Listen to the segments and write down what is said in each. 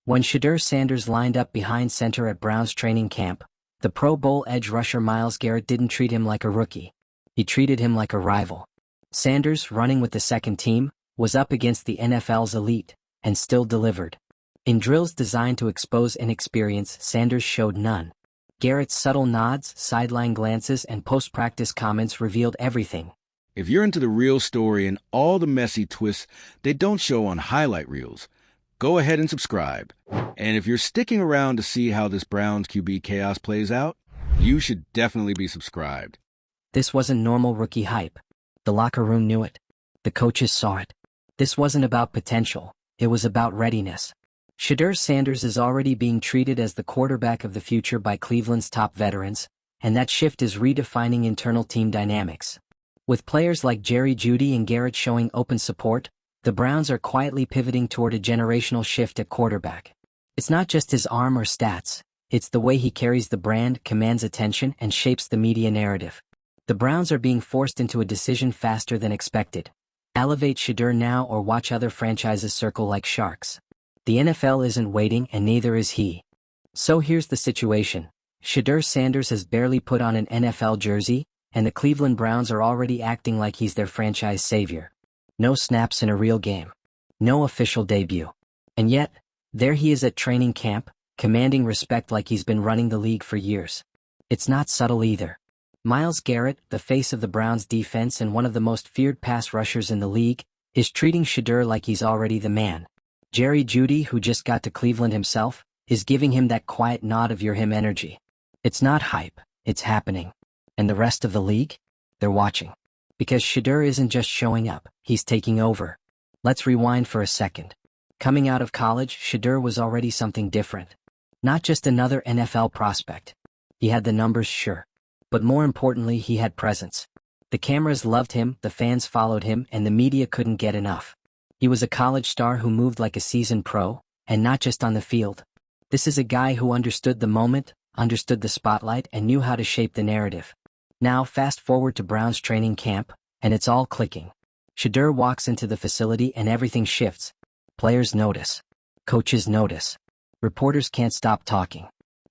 When Shedeur Sanders lined up behind center at Browns training camp, the Pro Bowl edge rusher Myles Garrett didn't treat him like a rookie. He treated him like a rival. Sanders, running with the second team, was up against the NFL's elite, and still delivered. In drills designed to expose inexperience, Sanders showed none. Garrett's subtle nods, sideline glances, and post-practice comments revealed everything. If you're into the real story and all the messy twists they don't show on highlight reels, go ahead and subscribe. And if you're sticking around to see how this Browns QB chaos plays out, you should definitely be subscribed. This wasn't normal rookie hype. The locker room knew it. The coaches saw it. This wasn't about potential. It was about readiness. Shedeur Sanders is already being treated as the quarterback of the future by Cleveland's top veterans, and that shift is redefining internal team dynamics. With players like Jeudy and Garrett showing open support, the Browns are quietly pivoting toward a generational shift at quarterback. It's not just his arm or stats, it's the way he carries the brand, commands attention, and shapes the media narrative. The Browns are being forced into a decision faster than expected. Elevate Shedeur now or watch other franchises circle like sharks. The NFL isn't waiting, and neither is he. So here's the situation. Shedeur Sanders has barely put on an NFL jersey, and the Cleveland Browns are already acting like he's their franchise savior. No snaps in a real game. No official debut. And yet, there he is at training camp, commanding respect like he's been running the league for years. It's not subtle either. Myles Garrett, the face of the Browns defense and one of the most feared pass rushers in the league, is treating Shedeur like he's already the man. Jeudy, who just got to Cleveland himself, is giving him that quiet nod of you're him energy. It's not hype, it's happening. And the rest of the league? They're watching. Because Shedeur isn't just showing up, he's taking over. Let's rewind for a second. Coming out of college, Shedeur was already something different. Not just another NFL prospect. He had the numbers, sure. But more importantly, he had presence. The cameras loved him, the fans followed him, and the media couldn't get enough. He was a college star who moved like a seasoned pro, and not just on the field. This is a guy who understood the moment, understood the spotlight, and knew how to shape the narrative. Now fast forward to Browns training camp, and it's all clicking. Shedeur walks into the facility and everything shifts. Players notice. Coaches notice. Reporters can't stop talking.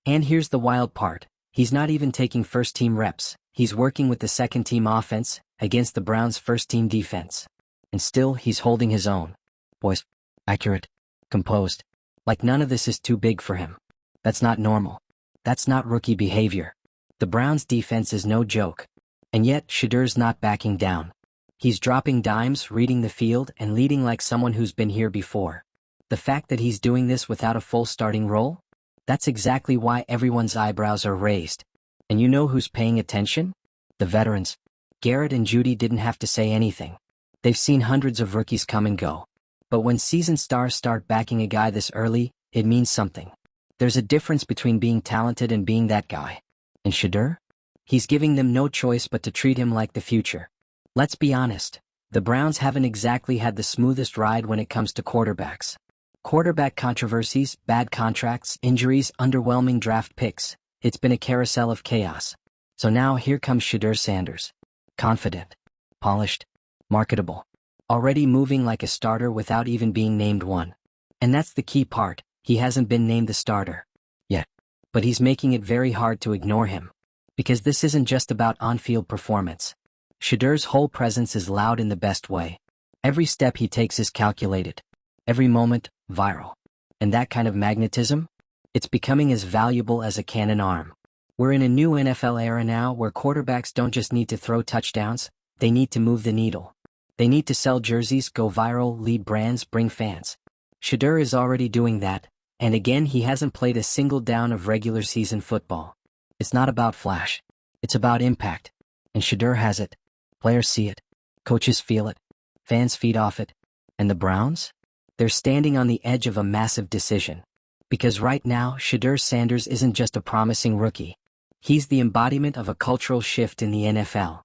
And here's the wild part. He's not even taking first-team reps. He's working with the second-team offense against the Browns' first-team defense. And still, he's holding his own. Poised, accurate, composed. Like none of this is too big for him. That's not normal. That's not rookie behavior. The Browns' defense is no joke. And yet, Shedeur's not backing down. He's dropping dimes, reading the field, and leading like someone who's been here before. The fact that he's doing this without a full starting role? That's exactly why everyone's eyebrows are raised. And you know who's paying attention? The veterans. Garrett and Jeudy didn't have to say anything. They've seen hundreds of rookies come and go. But when seasoned stars start backing a guy this early, it means something. There's a difference between being talented and being that guy. And Shedeur? He's giving them no choice but to treat him like the future. Let's be honest, the Browns haven't exactly had the smoothest ride when it comes to quarterbacks. Quarterback controversies, bad contracts, injuries, underwhelming draft picks. It's been a carousel of chaos. So now here comes Shedeur Sanders. Confident, polished, marketable. Already moving like a starter without even being named one. And that's the key part, he hasn't been named the starter. Yet. But he's making it very hard to ignore him. Because this isn't just about on-field performance. Shedeur's whole presence is loud in the best way. Every step he takes is calculated. Every moment, viral. And that kind of magnetism? It's becoming as valuable as a cannon arm. We're in a new NFL era now where quarterbacks don't just need to throw touchdowns, they need to move the needle. They need to sell jerseys, go viral, lead brands, bring fans. Shedeur is already doing that, and again he hasn't played a single down of regular season football. It's not about flash. It's about impact. And Shedeur has it. Players see it. Coaches feel it. Fans feed off it. And the Browns? They're standing on the edge of a massive decision. Because right now, Shedeur Sanders isn't just a promising rookie. He's the embodiment of a cultural shift in the NFL.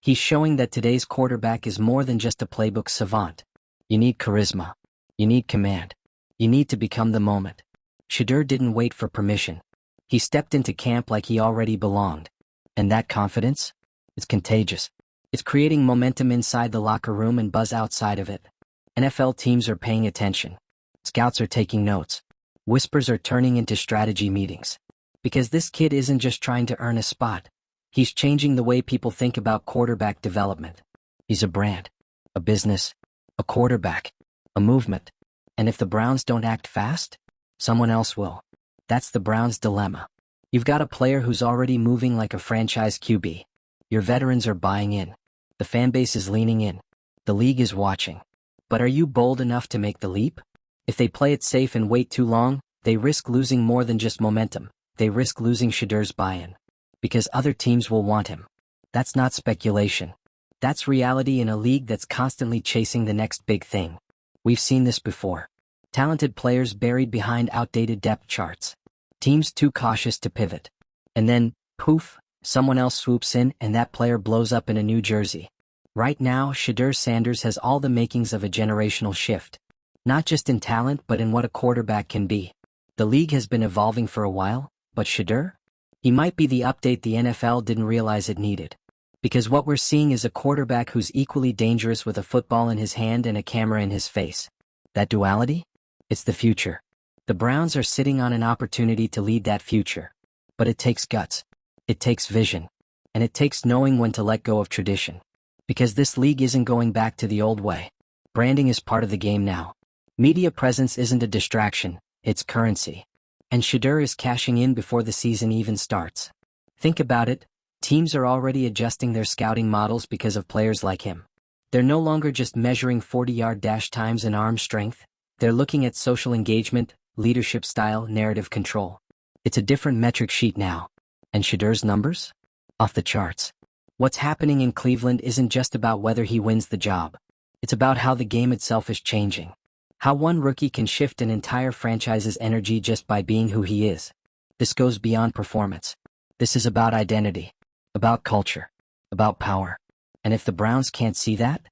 He's showing that today's quarterback is more than just a playbook savant. You need charisma. You need command. You need to become the moment. Shedeur didn't wait for permission. He stepped into camp like he already belonged. And that confidence? It's contagious. It's creating momentum inside the locker room and buzz outside of it. NFL teams are paying attention. Scouts are taking notes. Whispers are turning into strategy meetings. Because this kid isn't just trying to earn a spot. He's changing the way people think about quarterback development. He's a brand, a business, a quarterback, a movement. And if the Browns don't act fast, someone else will. That's the Browns' dilemma. You've got a player who's already moving like a franchise QB. Your veterans are buying in. The fan base is leaning in. The league is watching. But are you bold enough to make the leap? If they play it safe and wait too long, they risk losing more than just momentum. They risk losing Shedeur's buy-in. Because other teams will want him. That's not speculation. That's reality in a league that's constantly chasing the next big thing. We've seen this before. Talented players buried behind outdated depth charts. Teams too cautious to pivot. And then, poof, someone else swoops in and that player blows up in a new jersey. Right now, Shedeur Sanders has all the makings of a generational shift. Not just in talent but in what a quarterback can be. The league has been evolving for a while, but Shedeur? He might be the update the NFL didn't realize it needed. Because what we're seeing is a quarterback who's equally dangerous with a football in his hand and a camera in his face. That duality? It's the future. The Browns are sitting on an opportunity to lead that future. But it takes guts. It takes vision. And it takes knowing when to let go of tradition. Because this league isn't going back to the old way. Branding is part of the game now. Media presence isn't a distraction, it's currency. And Shedeur is cashing in before the season even starts. Think about it, teams are already adjusting their scouting models because of players like him. They're no longer just measuring 40-yard dash times and arm strength, they're looking at social engagement, leadership style, narrative control. It's a different metric sheet now. And Shedeur's numbers? Off the charts. What's happening in Cleveland isn't just about whether he wins the job. It's about how the game itself is changing. How one rookie can shift an entire franchise's energy just by being who he is. This goes beyond performance. This is about identity, about culture, about power. And if the Browns can't see that,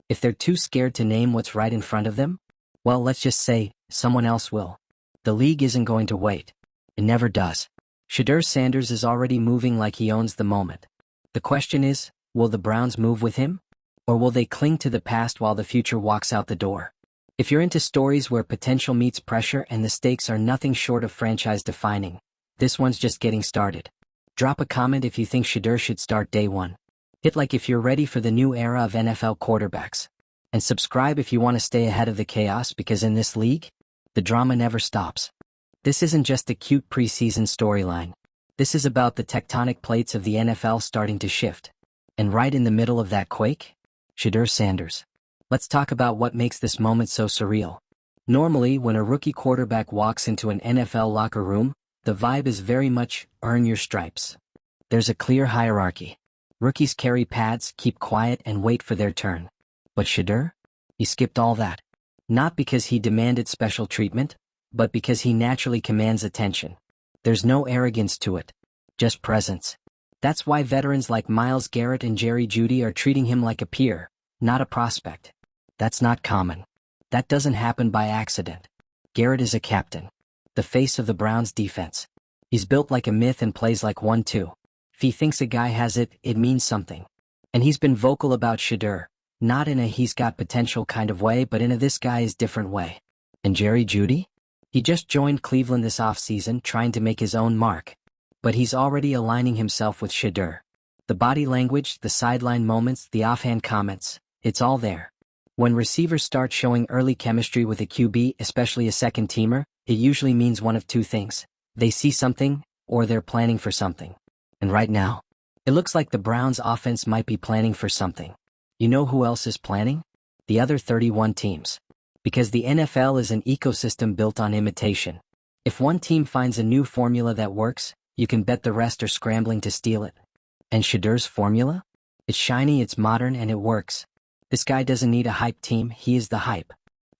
if they're too scared to name what's right in front of them, well, let's just say, someone else will. The league isn't going to wait. It never does. Shedeur Sanders is already moving like he owns the moment. The question is, will the Browns move with him? Or will they cling to the past while the future walks out the door? If you're into stories where potential meets pressure and the stakes are nothing short of franchise-defining, this one's just getting started. Drop a comment if you think Shedeur should start day one. Hit like if you're ready for the new era of NFL quarterbacks. And subscribe if you want to stay ahead of the chaos because in this league, the drama never stops. This isn't just a cute preseason storyline. This is about the tectonic plates of the NFL starting to shift. And right in the middle of that quake, Shedeur Sanders. Let's talk about what makes this moment so surreal. Normally, when a rookie quarterback walks into an NFL locker room, the vibe is very much, earn your stripes. There's a clear hierarchy. Rookies carry pads, keep quiet, and wait for their turn. But Shedeur? He skipped all that. Not because he demanded special treatment, but because he naturally commands attention. There's no arrogance to it. Just presence. That's why veterans like Myles Garrett and Jeudy are treating him like a peer, not a prospect. That's not common. That doesn't happen by accident. Garrett is a captain. The face of the Browns' defense. He's built like a myth and plays like one too. If he thinks a guy has it, it means something. And he's been vocal about Shedeur, not in a he's got potential kind of way but in a this guy is different way. And Jeudy? He just joined Cleveland this offseason trying to make his own mark. But he's already aligning himself with Shedeur. The body language, the sideline moments, the offhand comments, it's all there. When receivers start showing early chemistry with a QB, especially a second-teamer, it usually means one of two things. They see something, or they're planning for something. And right now, it looks like the Browns' offense might be planning for something. You know who else is planning? The other 31 teams. Because the NFL is an ecosystem built on imitation. If one team finds a new formula that works, you can bet the rest are scrambling to steal it. And Shedeur's formula? It's shiny, it's modern, and it works. This guy doesn't need a hype team, he is the hype.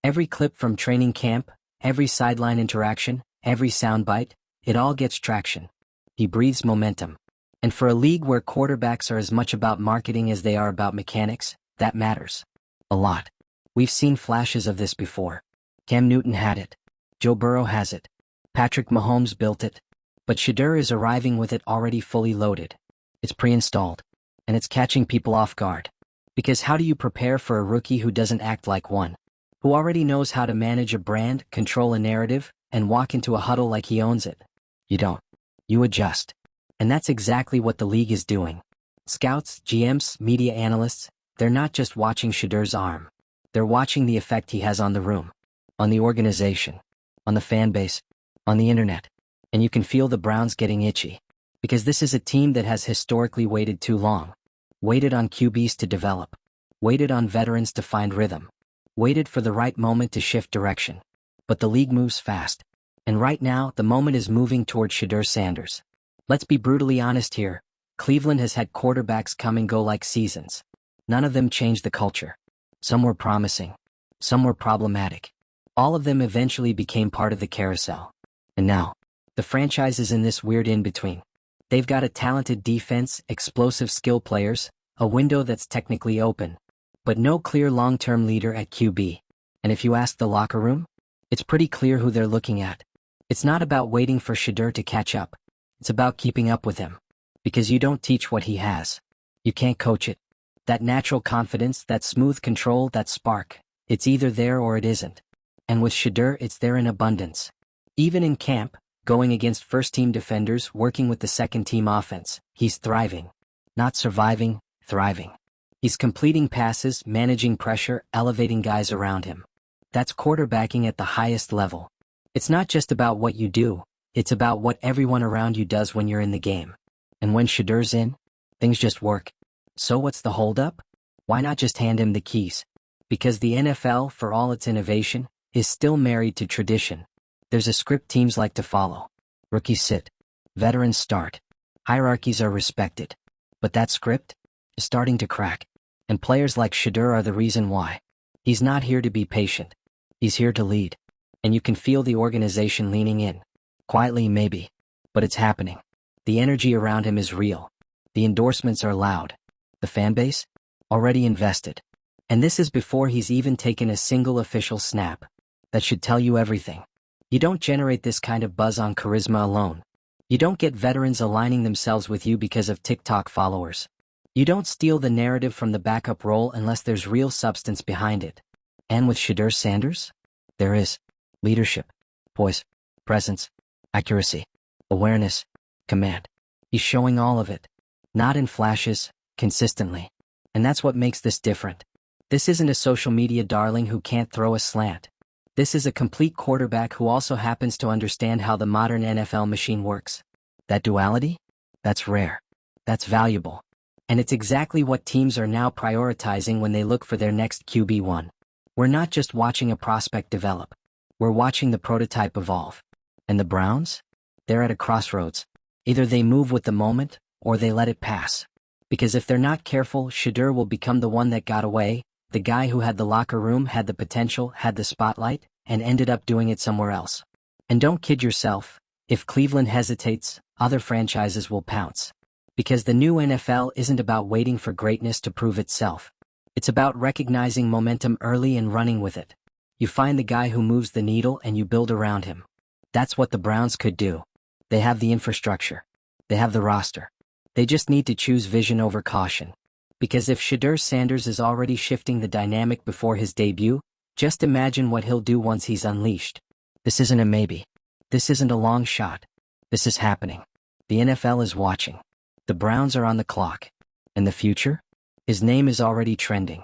Every clip from training camp, every sideline interaction, every soundbite, it all gets traction. He breathes momentum. And for a league where quarterbacks are as much about marketing as they are about mechanics, that matters. A lot. We've seen flashes of this before. Cam Newton had it. Joe Burrow has it. Patrick Mahomes built it. But Shedeur is arriving with it already fully loaded. It's pre-installed. And it's catching people off guard. Because how do you prepare for a rookie who doesn't act like one? Who already knows how to manage a brand, control a narrative, and walk into a huddle like he owns it. You don't. You adjust. And that's exactly what the league is doing. Scouts, GMs, media analysts, they're not just watching Shedeur's arm. They're watching the effect he has on the room, on the organization, on the fan base, on the internet. And you can feel the Browns getting itchy. Because this is a team that has historically waited too long. Waited on QBs to develop. Waited on veterans to find rhythm. Waited for the right moment to shift direction. But the league moves fast. And right now, the moment is moving toward Shedeur Sanders. Let's be brutally honest here. Cleveland has had quarterbacks come and go like seasons. None of them changed the culture. Some were promising. Some were problematic. All of them eventually became part of the carousel. And now, the franchise is in this weird in-between. They've got a talented defense, explosive skill players, a window that's technically open, but no clear long-term leader at QB. And if you ask the locker room, it's pretty clear who they're looking at. It's not about waiting for Shedeur to catch up. It's about keeping up with him. Because you don't teach what he has. You can't coach it. That natural confidence, that smooth control, that spark, it's either there or it isn't. And with Shedeur, it's there in abundance. Even in camp, going against first-team defenders, working with the second-team offense, he's thriving. Not surviving, thriving. He's completing passes, managing pressure, elevating guys around him. That's quarterbacking at the highest level. It's not just about what you do, it's about what everyone around you does when you're in the game. And when Shedeur's in, things just work. So what's the holdup? Why not just hand him the keys? Because the NFL, for all its innovation, is still married to tradition. There's a script teams like to follow. Rookies sit. Veterans start. Hierarchies are respected. But that script is starting to crack. And players like Shedeur are the reason why. He's not here to be patient. He's here to lead. And you can feel the organization leaning in. Quietly, maybe. But it's happening. The energy around him is real. The endorsements are loud. The fan base? Already invested. And this is before he's even taken a single official snap. That should tell you everything. You don't generate this kind of buzz on charisma alone. You don't get veterans aligning themselves with you because of TikTok followers. You don't steal the narrative from the backup role unless there's real substance behind it. And with Shedeur Sanders? There is. Leadership. Poise. Presence. Accuracy. Awareness. Command. He's showing all of it. Not in flashes, consistently. And that's what makes this different. This isn't a social media darling who can't throw a slant. This is a complete quarterback who also happens to understand how the modern NFL machine works. That duality? That's rare. That's valuable. And it's exactly what teams are now prioritizing when they look for their next QB1. We're not just watching a prospect develop. We're watching the prototype evolve. And the Browns? They're at a crossroads. Either they move with the moment, or they let it pass. Because if they're not careful, Shedeur will become the one that got away, the guy who had the locker room, had the potential, had the spotlight, and ended up doing it somewhere else. And don't kid yourself, if Cleveland hesitates, other franchises will pounce. Because the new NFL isn't about waiting for greatness to prove itself. It's about recognizing momentum early and running with it. You find the guy who moves the needle and you build around him. That's what the Browns could do. They have the infrastructure. They have the roster. They just need to choose vision over caution. Because if Shedeur Sanders is already shifting the dynamic before his debut, just imagine what he'll do once he's unleashed. This isn't a maybe. This isn't a long shot. This is happening. The NFL is watching. The Browns are on the clock. And the future? His name is already trending.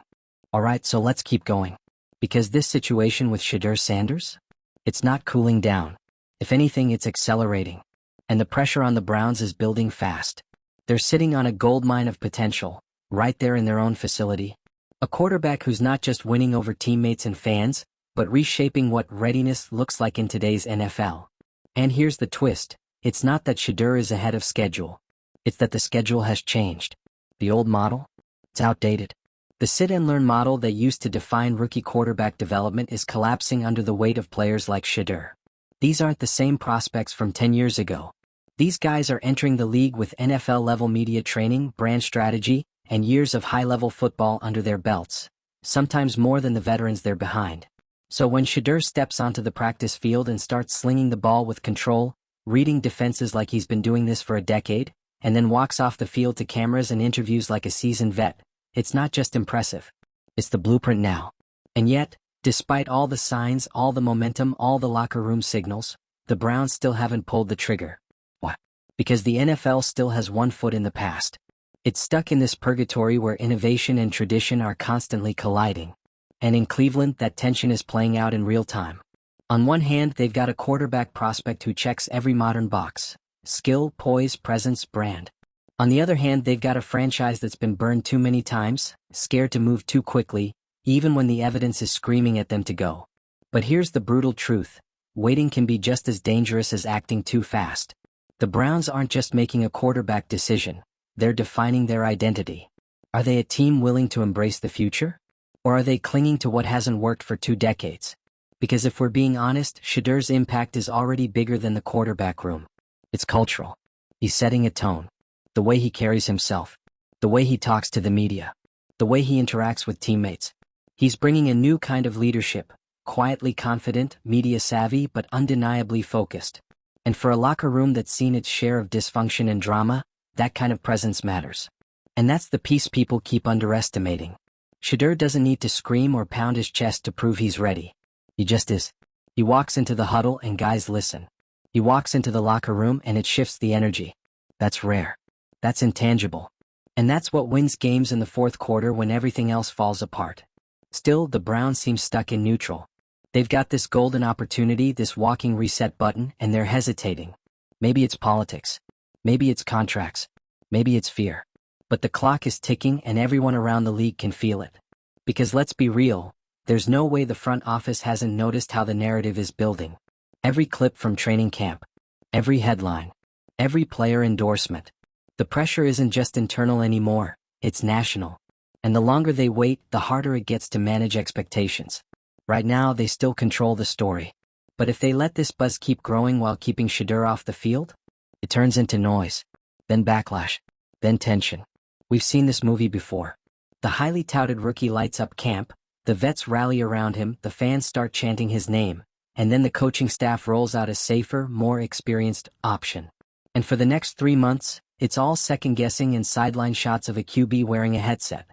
Alright, so let's keep going. Because this situation with Shedeur Sanders? It's not cooling down. If anything, it's accelerating. And the pressure on the Browns is building fast. They're sitting on a goldmine of potential, right there in their own facility. A quarterback who's not just winning over teammates and fans, but reshaping what readiness looks like in today's NFL. And here's the twist. It's not that Shedeur is ahead of schedule. It's that the schedule has changed. The old model? It's outdated. The sit-and-learn model that used to define rookie quarterback development is collapsing under the weight of players like Shedeur. These aren't the same prospects from 10 years ago. These guys are entering the league with NFL-level media training, brand strategy, and years of high-level football under their belts, sometimes more than the veterans they're behind. So when Shedeur steps onto the practice field and starts slinging the ball with control, reading defenses like he's been doing this for a decade, and then walks off the field to cameras and interviews like a seasoned vet, it's not just impressive. It's the blueprint now. And yet, Despite all the signs, all the momentum, all the locker room signals, the Browns still haven't pulled the trigger. Why? Because the NFL still has one foot in the past. It's stuck in this purgatory where innovation and tradition are constantly colliding. And in Cleveland, that tension is playing out in real time. On one hand, they've got a quarterback prospect who checks every modern box: skill, poise, presence, brand. On the other hand, they've got a franchise that's been burned too many times, scared to move too quickly, even when the evidence is screaming at them to go. But here's the brutal truth: waiting can be just as dangerous as acting too fast. The Browns aren't just making a quarterback decision, they're defining their identity. Are they a team willing to embrace the future? Or are they clinging to what hasn't worked for 2 decades? Because if we're being honest, Shedeur's impact is already bigger than the quarterback room. It's cultural. He's setting a tone. The way he carries himself. The way he talks to the media. The way he interacts with teammates. He's bringing a new kind of leadership, quietly confident, media-savvy, but undeniably focused. And for a locker room that's seen its share of dysfunction and drama, that kind of presence matters. And that's the piece people keep underestimating. Shedeur doesn't need to scream or pound his chest to prove he's ready. He just is. He walks into the huddle and guys listen. He walks into the locker room and it shifts the energy. That's rare. That's intangible. And that's what wins games in the fourth quarter when everything else falls apart. Still, the Browns seem stuck in neutral. They've got this golden opportunity, this walking reset button, and they're hesitating. Maybe it's politics. Maybe it's contracts. Maybe it's fear. But the clock is ticking and everyone around the league can feel it. Because let's be real, there's no way the front office hasn't noticed how the narrative is building. Every clip from training camp. Every headline. Every player endorsement. The pressure isn't just internal anymore, it's national. And the longer they wait, the harder it gets to manage expectations. Right now, they still control the story. But if they let this buzz keep growing while keeping Shedeur off the field, it turns into noise. Then backlash. Then tension. We've seen this movie before. The highly touted rookie lights up camp, the vets rally around him, the fans start chanting his name, and then the coaching staff rolls out a safer, more experienced option. And for the next 3 months, it's all second-guessing and sideline shots of a QB wearing a headset.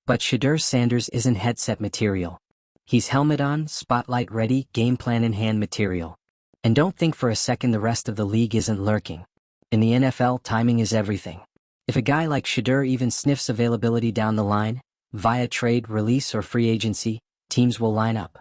But Shedeur Sanders isn't headset material. He's helmet on, spotlight ready, game plan in hand material. And don't think for a second the rest of the league isn't lurking. In the NFL, timing is everything. If a guy like Shedeur even sniffs availability down the line, via trade, release, or free agency, teams will line up.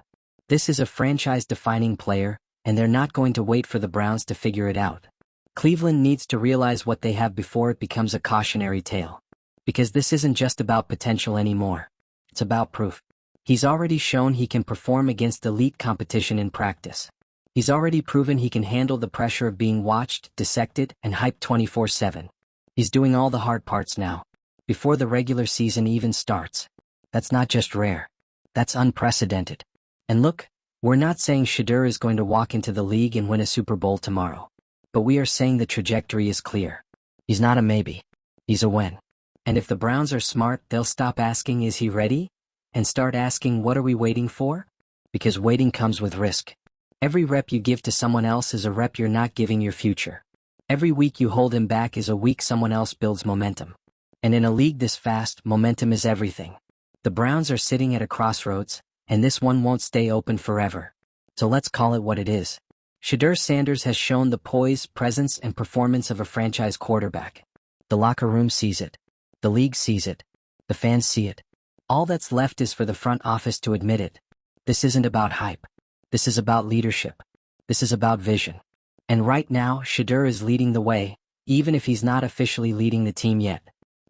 This is a franchise-defining player, and they're not going to wait for the Browns to figure it out. Cleveland needs to realize what they have before it becomes a cautionary tale. Because this isn't just about potential anymore. It's about proof. He's already shown he can perform against elite competition in practice. He's already proven he can handle the pressure of being watched, dissected, and hyped 24/7. He's doing all the hard parts now, before the regular season even starts. That's not just rare. That's unprecedented. And look, we're not saying Shedeur is going to walk into the league and win a Super Bowl tomorrow. But we are saying the trajectory is clear. He's not a maybe. He's a when. And if the Browns are smart, they'll stop asking, is he ready? And start asking, what are we waiting for? Because waiting comes with risk. Every rep you give to someone else is a rep you're not giving your future. Every week you hold him back is a week someone else builds momentum. And in a league this fast, momentum is everything. The Browns are sitting at a crossroads, and this one won't stay open forever. So let's call it what it is. Shedeur Sanders has shown the poise, presence, and performance of a franchise quarterback. The locker room sees it. The league sees it. The fans see it. All that's left is for the front office to admit it. This isn't about hype. This is about leadership. This is about vision. And right now, Shedeur is leading the way, even if he's not officially leading the team yet.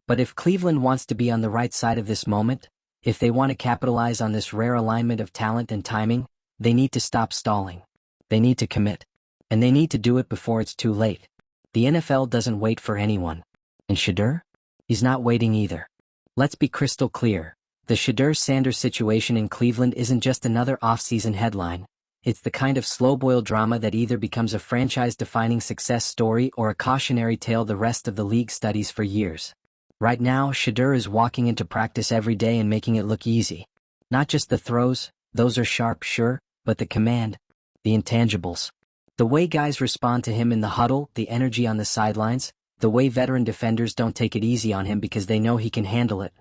But if Cleveland wants to be on the right side of this moment, if they want to capitalize on this rare alignment of talent and timing, they need to stop stalling. They need to commit. And they need to do it before it's too late. The NFL doesn't wait for anyone. And Shedeur? He's not waiting either. Let's be crystal clear. The Shedeur Sanders situation in Cleveland isn't just another off-season headline. It's the kind of slow-boiled drama that either becomes a franchise-defining success story or a cautionary tale the rest of the league studies for years. Right now, Shedeur is walking into practice every day and making it look easy. Not just the throws, those are sharp, sure, but the command, the intangibles. The way guys respond to him in the huddle, the energy on the sidelines, the way veteran defenders don't take it easy on him because they know he can handle it.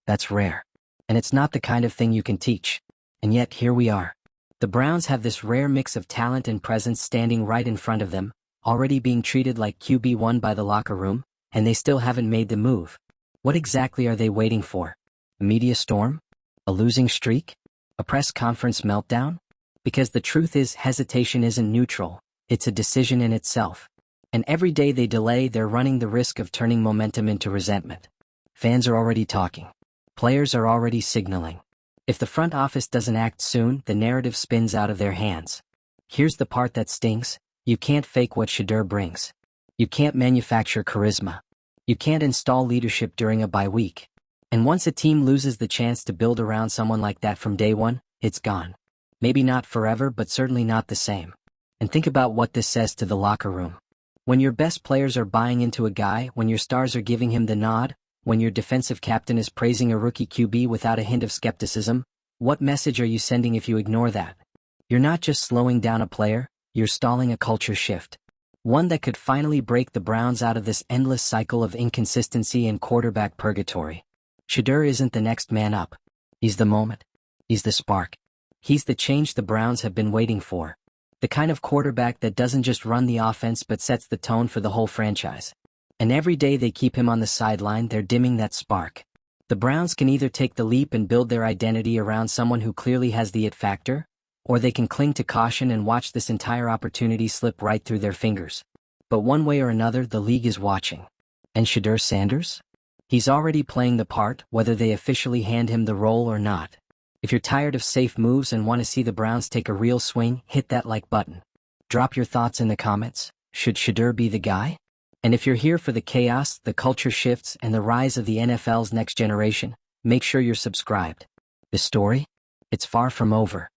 That's rare. And it's not the kind of thing you can teach. And yet here we are. The Browns have this rare mix of talent and presence standing right in front of them, already being treated like QB1 by the locker room, and they still haven't made the move. What exactly are they waiting for? A media storm? A losing streak? A press conference meltdown? Because the truth is, hesitation isn't neutral, it's a decision in itself. And every day they delay, they're running the risk of turning momentum into resentment. Fans are already talking. Players are already signaling. If the front office doesn't act soon, the narrative spins out of their hands. Here's the part that stings. You can't fake what Shedeur brings. You can't manufacture charisma. You can't install leadership during a bye week. And once a team loses the chance to build around someone like that from day one, it's gone. Maybe not forever, but certainly not the same. And think about what this says to the locker room. When your best players are buying into a guy, when your stars are giving him the nod, when your defensive captain is praising a rookie QB without a hint of skepticism, what message are you sending if you ignore that? You're not just slowing down a player, you're stalling a culture shift. One that could finally break the Browns out of this endless cycle of inconsistency and quarterback purgatory. Shedeur isn't the next man up. He's the moment. He's the spark. He's the change the Browns have been waiting for. The kind of quarterback that doesn't just run the offense but sets the tone for the whole franchise. And every day they keep him on the sideline, they're dimming that spark. The Browns can either take the leap and build their identity around someone who clearly has the it factor, or they can cling to caution and watch this entire opportunity slip right through their fingers. But one way or another, the league is watching. And Shedeur Sanders? He's already playing the part, whether they officially hand him the role or not. If you're tired of safe moves and want to see the Browns take a real swing, hit that like button. Drop your thoughts in the comments. Should Shedeur be the guy? And if you're here for the chaos, the culture shifts, and the rise of the NFL's next generation, make sure you're subscribed. The story? It's far from over.